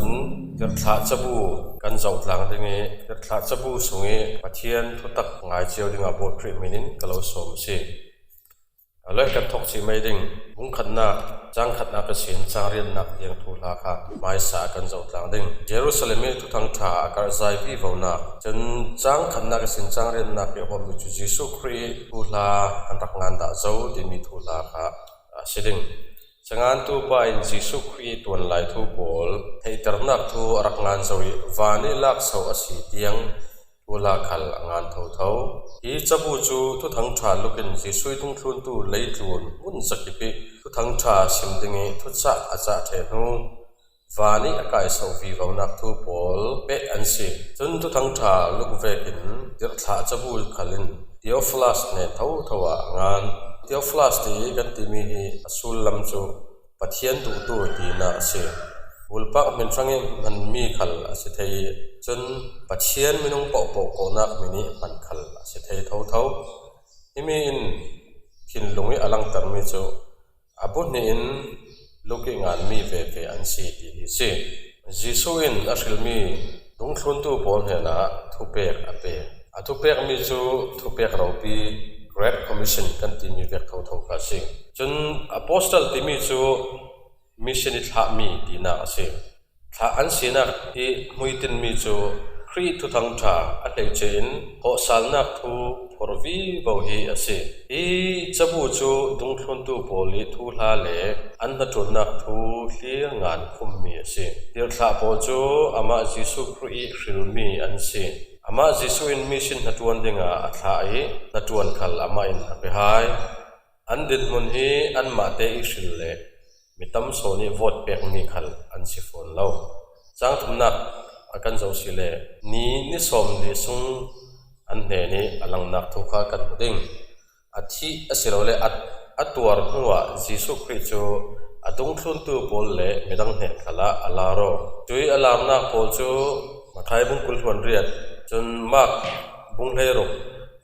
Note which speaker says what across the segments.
Speaker 1: จุนเดือดขาดจะบูกันเจ้าหลังดึงเดือดขาดจะบูสูงปะเทียนทุตักง่ายเจียวดึงอาบทริมินินกะเราสมสิเลยกันทกสิไม่ดึงบุ้งขันนักจังขันนักกสินจางเรียนนักยังทุลาค่ะไม่สากันเจ้าหลังดึงเยรูซาเล็มทุทังท่าการใจวิวนักจนจังขันนักกสินจางเรียนนักเกี่ยวกับจุจิสุครีทุลาอันรักงานดาเจ้าที่มีทุลาค่ะสิดึงจังานตัวไปจิสุครีตัวไหลทุบอลให้ตระหนักตัวรักงานเจ้าวานิลักษาสิเตียงทุลาขัลงานเท่าอีจับจูทุทังท่าลูกอินจิสุยทุ่งทุนตัวไหลตุนมุนสักปีทุทังท่าสิมดึงทุจักอาจารย์เทนูวานิอากาศสวีวนักทุบอลเปอันสิจนทุทังท่าลูกเวกินเดือดท่าจับขัลินเดียวฟลาสเนเท่างานเดียวฟลาสที่กันที่มีสุลลัมจูปะเทียนดูตัวดีน่าเสียอุลปักเป็นฟังมันมีขัลสิเทยจนปะเทียนมีน้องปอกโกนักมินิมันขัลสิเทยเท่าที่มีอินขินลงวิอลังตันมิจูอาบุนีอินลูกงานมีเวอันสีดีสิจิสุอินอัศลมีดงทุนตัวบอลเห็นนะทุเปกอเปทุเปกมีจูทุเปกเราปี Great Commission กันที่มีเวกเท่ากันสิจน Apostle ที่มีจูมิชชันที่ท้ามีดีน่าสิท้าอันสินักที่มุยตินมีจูครีทุทังท่าอันเจนโอสัลนักทูพอร์วีบ่าวเฮียสิอีจับจูดงทุนตัวบอลิทูลาเลอันนั้นจนนักทูเลี้ยงานคุมมีสิเดี๋ยวท้าพอจูอามาจิสุครีฟิลมีอันสิอามาจิสุอินมิชชันนัดวันเดงาอัฐายนัดวันขัลอามาอินฮับไฮอันเดินมุนฮีอันมาเตอิสิลเลมิตัมโซนีวอดเปกมีขัลอันสิฟอนเล่าจังทุนนักอากันเจ้าสิเลนี่นิสมลิซุงอันเนนี่อลังนักทุกข์กันดิ่งอาทิอสิโลเลอัตัวหัวจิสุคริโจอดงทุนตัวบอลเลมิดังเนขละอลาโรจุยอลามนักบอลโจมาไทยบุงกุลทวนเรียดจนมักบุงเฮรุ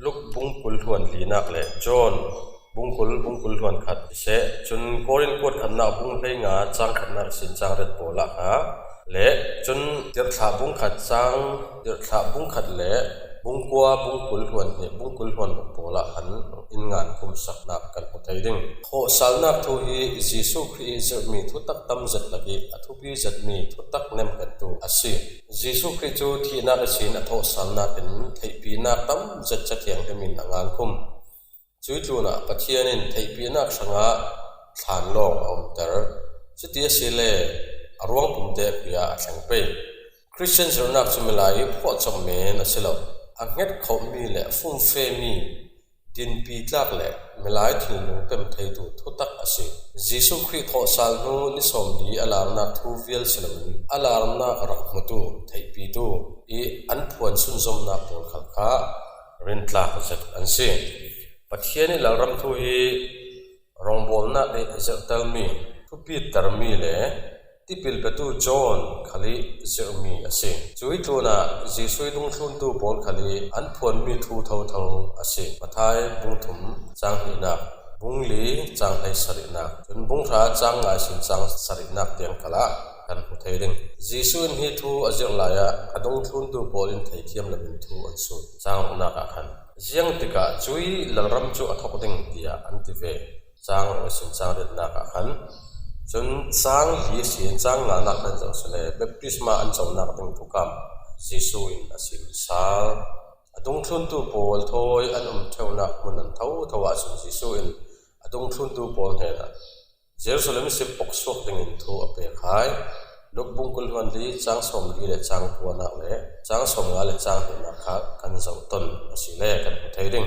Speaker 1: ลุกบุงกุลทวนลีนักเลจอนบุงกุลทวนขัดเสจนโกรินกวดขันนาบุงเฮงาจังขันนาสินจังเร็ดโบละฮะเละจนเดือดขาบุงขัดจังเดือดขาบุงขัดเละบุงกัวบุงกุลทวนเนี่ยบุงกุลทวนโบละหันอินงานคุมสักนักกันหมดไทยดิ่งโคสัลนักทุยจิสุครีจะมีทุตักตั้มจัดละกีอทุบีจัดมีทุตักเนมกันตัวอาศัยจิสุครีจูที่นักสินโทสัลนักเป็นไทยปีนักตั้มจัดจัดอย่างเดมินงานคุมจุดจูน่ะปะเทียนินไทยปีนักสังหารฐานลองอมเตอร์จุดที่สิเลอารวงปุ่มเด็กยาสังเปคริสเตียนจะนักสมัยไหลพอจำเมนสิลอังเกตเขามีแหละฟุ้งเฟมีดินปีกลักแหละเมื่อไหลถึงเป็นไทยดูทุตักอาศัยจิสุคริโตสัลนูนิสมดีอลาร์นักทูวิลสลมีอลาร์นักรักมุตุไทยปีดูอีอันพวนสุนทรนักบุญขับข้าเรนทลาจัดอันเสียปัจเจียนี่เรารำทุยรองบอลนักเอเจตลมีทุปีตรมีเลยที่พิลประตูจอนขัลีเจอมีอาศัยจุยตัวน่ะจิสุยตรงทุนตัวบอลขัลีอันพวนมีทูเท่าอาศัยมาทายบุงถุมจังหินักบุงลีจังให้สรินักจนบุงราจังไงสิจังสรินักเตียงขละกันหัวไทยดึงจิสุยนี่ทูอาศัยลายะอดงทุนตัวบอลอินไทยเทียมละเป็นทูอันสุดจังนักขันเสียงติกาจุยหลังรำจูอัทอกดึงเดียอันติเวจังสิจังเด็ดนักขันจนจังฮีเสียงจังงานักนั่นจะสุดเลยเบบพิสมาอันจงนักดึงทุกคำจิสุอินอาศัยสาอดงทุนตัวบอลทอยอันเท่านักมันนั้นเท่าทว่าสุจิสุอินอดงทุนตัวบอลเนี่ยนะเยรูซาเล็มสิบปกสวกดึงอินทูอเปกไฮลูกบุงกุลวันดีจังสมดีเลยจังกัวนักเลยจังสมงาเลยจังหินักขัดกันเจ้าต้นอาศัยเลยกันหัวไทยดึง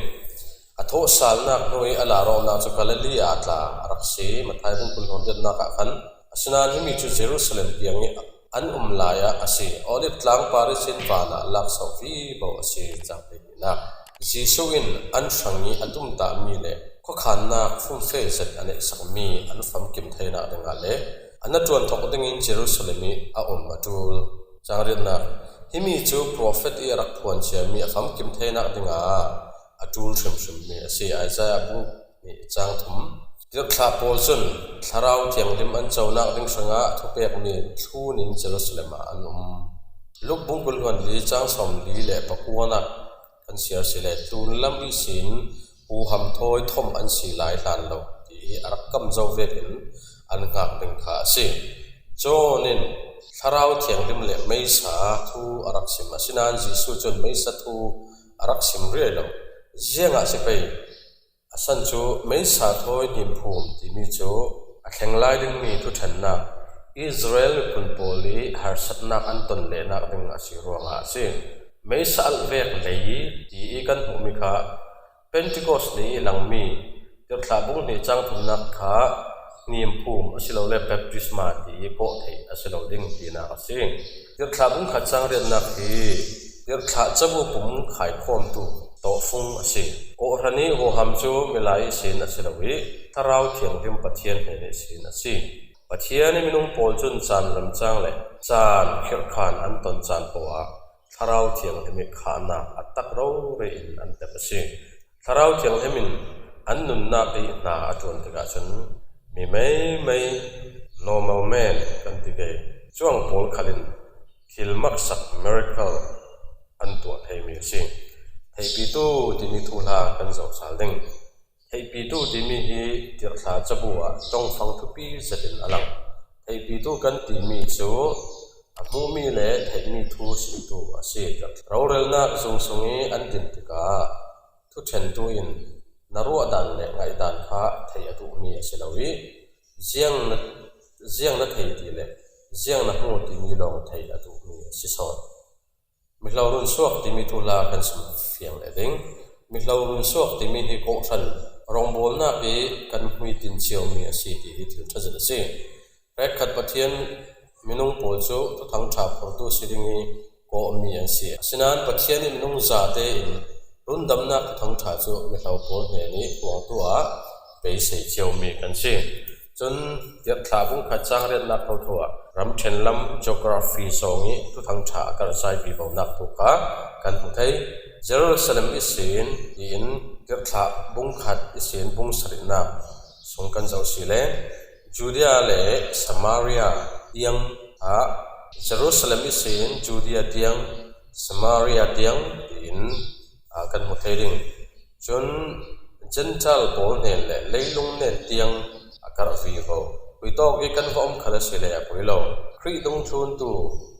Speaker 1: อโทสัลนักนุยอลารอนักจุกาเลลีอาตลารักษีมาไทยบุญคุณคนเดินนักขันอาศนาที่มีจุดเยรูซาเล็มเพียงนี้อันลายาอาศัยอลิฟลังปาริสินวานาลักษณ์ฟีบ่อาศัยจังเป็นนักจิสุอินอันสังนี้อันตุมตามีเลยก็ขันนักฟุ้งเฟ้อสักอันเอกสักมีอันฟังกิมไทยนักดังนั้นเลยอันนั้นจวนทอกดึงอินเยรูซาเล็มอามาดูจังเรียนนักที่มีจูโปรเฟตอีรักพวนเชียมีฟังกิมไทยนักดังนั้นอาจูลชมมีเสียไอซาบุนี่จังทุ่ม tir thla pol chun tharau thiang lim an chona ring sanga thupek mi thunin Jerusalem an luk bungkul hon li chang som li le pakuana kan siar sile tun lam i sin pu ham thoi thom an si lai hlan lo ti arak kam zo vekin an ngak ding kha si chonin tharau thiang lim le mai sa thu arak sim asinan jisu chon mai sa thu arak sim re lo zianga se pai asan chu mai sa thoi nim phum ti mi chu a thenglai ding mi thu thanna Israel pun poli har satnak anton le nak ding asiruanga si mai sal vek lei ti kan humi kha Pentecost ni lang mi tir thla bung ni chang thum nak kha nim phum asilo le baptisma ti ko thei asilo ding ti na asi tir thla bung kha chang ren nak hi tir thla chabu pum khai khom tu to fung asi o rani ho ham chu milai sin asilo wi tharau thiang dim pathian he sin asi pathian ni minung pol chun chan lam chang le chan khir khan an ton chan poa tharau thiang dim kha na atak ro re in an te pasi tharau thiang hemin an nun na pe na atun te ga chun mi mai normal man kan ti ge chuang pol khalin khil mak sak miracle an tu thei mi si thei pi tu ti mi thu la kan zo sal ding thei pi tu ti mi hi tir thla chabua tong phang thu pi zatin alang thei pi tu kan ti mi chu a mu mi le thei mi thu si tu asi ro rel na zung sungi an tin tika thu then tu in naru dan le ngai dan kha thei atu mi asilawi ziang na thei ti le ziang na hu ti mi long thei atu mi si son mi hlawrun suak ti mi thu la kan sum fiang le ding mi hlawrun suak ti mi hi ko than rong bol na pe kan hui tin chiao mi asi ti hi thil thajal si rek khat pathian minung pol chu to thang tha phor tu siringi ko mi an si sinan pathian ni minung za te in run dam na thang tha chu mi hlaw pol ne ni puang tu a pe sei chiao mi kan si chun tir thla bung kha chang ren na tho thua ram then lam geography songi tu thang tha kar sai bi bo nak tu ka kan hu thai Jerusalem isin in tir thla bung khat isin bung sarina song kan zo si le Judea le Samaria tiang a Jerusalem isin Judea tiang Samaria tiang in a kan hu thai ding chun Gentile bol ne le leilung ne tiang akar vi ho wi to ki kan vom khala si le apoi lo khri dong thun tu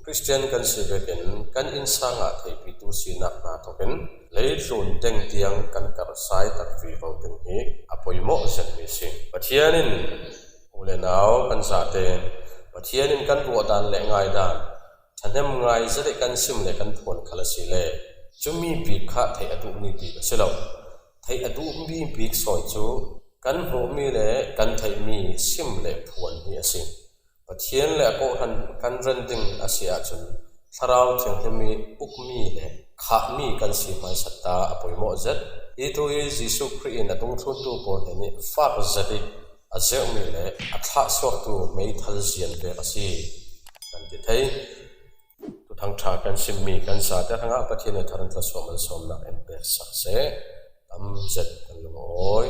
Speaker 1: Christian kan si beken kan insanga thei pi tu si nak na to ken lei thun teng tiang kan kar sai tak vi ho teng hi apoi mo zat mi si pathianin ule naw kan sa te pathianin kan ru dan le ngai dan thanem ngai zare kan sim le kan thon khala si le chumi pi kha thei atu mi pi se lo thei atu mi pi soi chu kan hu mi le kan thei mi sim le phuan hi asin pathian le ko han kan ran ding asia chun tharau thiang mi uk mi le kha mi kan si mai satta apoi mo zat e to e jisu khri in atung thun tu por ni fa zati azeu mi le atha sok tu mei thal zian be asi kan ti thei tu thang tha kan sim mi kan sa ta hanga pathian tharan tla som na en be sak se am zat kan loi